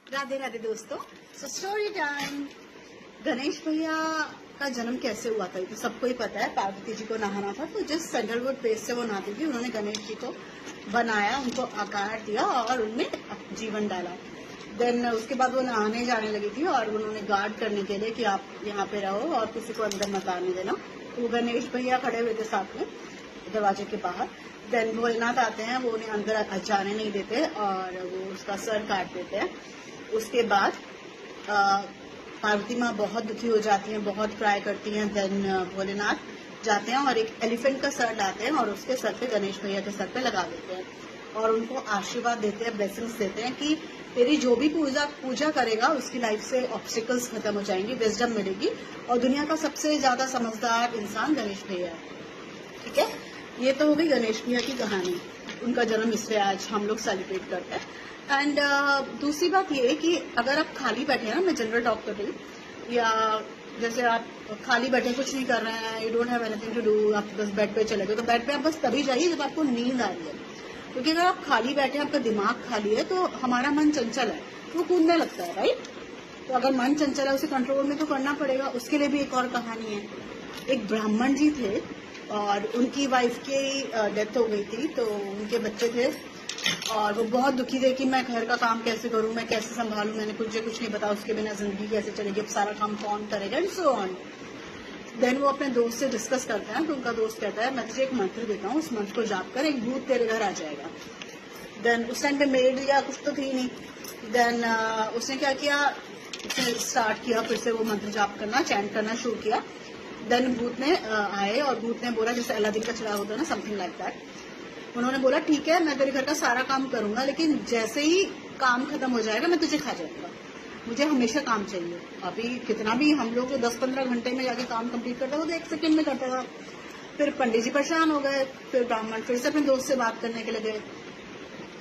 राधे राधे दोस्तों। Story time. Ganesh भैया का जन्म कैसे हुआ था ये तो सबको ही पता है। पार्वती जी को नहाना था तो जिस सैंडलवुड पेस्ट से वो नहाती थी उन्होंने गणेश जी को बनाया, उनको आकार दिया और उनमें जीवन डाला। देन उसके बाद वो नहाने जाने लगी थी और उन्होंने गार्ड करने के लिए कि आप यहाँ पे रहो और किसी को अंदर मत आने देना। तो गणेश भैया खड़े हुए थे साथ में दरवाजे के बाहर। देन भोलेनाथ आते हैं, वो उन्हें अंदर जाने नहीं देते और वो उसका सर काट देते हैं। उसके बाद पार्वती माँ बहुत दुखी हो जाती हैं, बहुत क्राई करती हैं। देन भोलेनाथ जाते हैं और एक एलिफेंट का सर लाते हैं और उसके सर पे गणेश भैया के सर पे लगा देते हैं और उनको आशीर्वाद देते हैं, ब्लेसिंग्स देते हैं कि तेरी जो भी पूजा करेगा उसकी लाइफ से ऑब्स्टिकल्स खत्म हो जाएंगे, विजडम मिलेगी और दुनिया का सबसे ज्यादा समझदार इंसान गणेश भैया है। ठीक है, ये तो हो गई गणेश भैया की कहानी। उनका जन्म इसलिए आज हम लोग सेलिब्रेट करते हैं। एंड दूसरी बात ये है कि अगर आप खाली बैठे हैं ना, मैं जनरल टॉक कर रही हूँ, या जैसे आप खाली बैठे कुछ नहीं कर रहे हैं, you don't have anything to do, आप बस बेड पे चले गए, तो बेड पे आप बस तभी जाइए जब आपको नींद आ रही है। क्योंकि अगर आप खाली बैठे हैं, आपका दिमाग खाली है, तो हमारा मन चंचल है, वो कूदने लगता है, राइट। तो अगर मन चंचल है उसे कंट्रोल में तो करना पड़ेगा। उसके लिए भी एक और कहानी है। एक ब्राह्मण जी थे और उनकी वाइफ की डेथ हो गई थी, तो उनके बच्चे थे और वो बहुत दुखी थे कि मैं घर का काम कैसे करूं, मैं कैसे संभालूं, मैंने कुछ नहीं पता, उसके बिना जिंदगी कैसे चलेगी, अब सारा काम कौन करेगा एंड सो ऑन। देन वो अपने दोस्त से डिस्कस करते हैं तो उनका दोस्त कहता है मैं तुझे एक मंत्र देता हूँ, उस मंत्र को जाप कर, एक भूत तेरे घर आ जाएगा। देन उस टाइम पे मेड या कुछ तो थी नहीं। देन उसने क्या किया, उसने स्टार्ट किया फिर से वो मंत्र जाप करना, चैंट करना शुरू किया। देन भूत ने आए और भूत ने बोला, जैसे अलादीन का चिराग होता है ना, समथिंग लाइक दैट। उन्होंने बोला ठीक है मैं तेरे घर का सारा काम करूंगा, लेकिन जैसे ही काम खत्म हो जाएगा मैं तुझे खा जाऊंगा, मुझे हमेशा काम चाहिए। अभी कितना भी हम लोग जो 10-15 घंटे में जाके काम कंप्लीट करता था, वो तो 1 सेकंड में करता था। फिर पंडित जी परेशान हो गए, फिर ब्राह्मण फिर से अपने दोस्त से बात करने के लिए गए।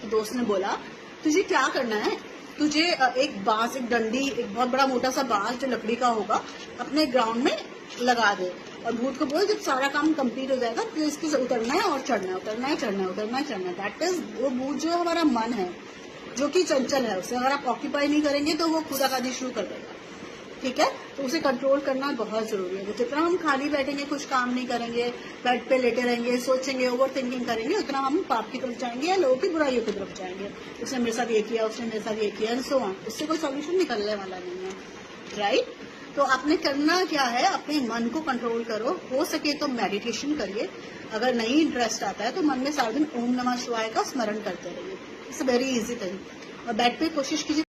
तो दोस्त ने बोला तुझे क्या करना है, तुझे एक बांस, एक डंडी, एक बहुत बड़ा मोटा सा बांस जो लकड़ी का होगा अपने ग्राउंड में लगा दे और भूत को बोल जब सारा काम कंप्लीट हो जाएगा तो इसके से उतरना है और चढ़ना है, उतरना है चढ़ना है, उतरना है चढ़ना है। दैट इज वो भूत जो है हमारा मन है, जो कि चंचल है, उसे अगर आप ऑक्यूपाई नहीं करेंगे तो वो खुदाबाजी शुरू कर देगा। ठीक है, तो उसे कंट्रोल करना बहुत जरूरी है। जितना हम खाली बैठेंगे, कुछ काम नहीं करेंगे, बेड पे लेटे रहेंगे, सोचेंगे, ओवर थिंकिंग करेंगे, उतना हम पाप की तरफ जाएंगे या लोगों की बुराइयों की तरफ जाएंगे। उसने मेरे साथ ये किया, उसने मेरे साथ ये किया एंड सो ऑन। उससे कोई सोल्यूशन निकलने वाला नहीं है, राइट। तो आपने करना क्या है, अपने मन को कंट्रोल करो, हो सके तो मेडिटेशन करिए। अगर नहीं इंटरेस्ट आता है तो मन में सारा दिन ओम नमः शिवाय का स्मरण करते रहिए। It's a very easy thing. और बेड पे कोशिश कीजिए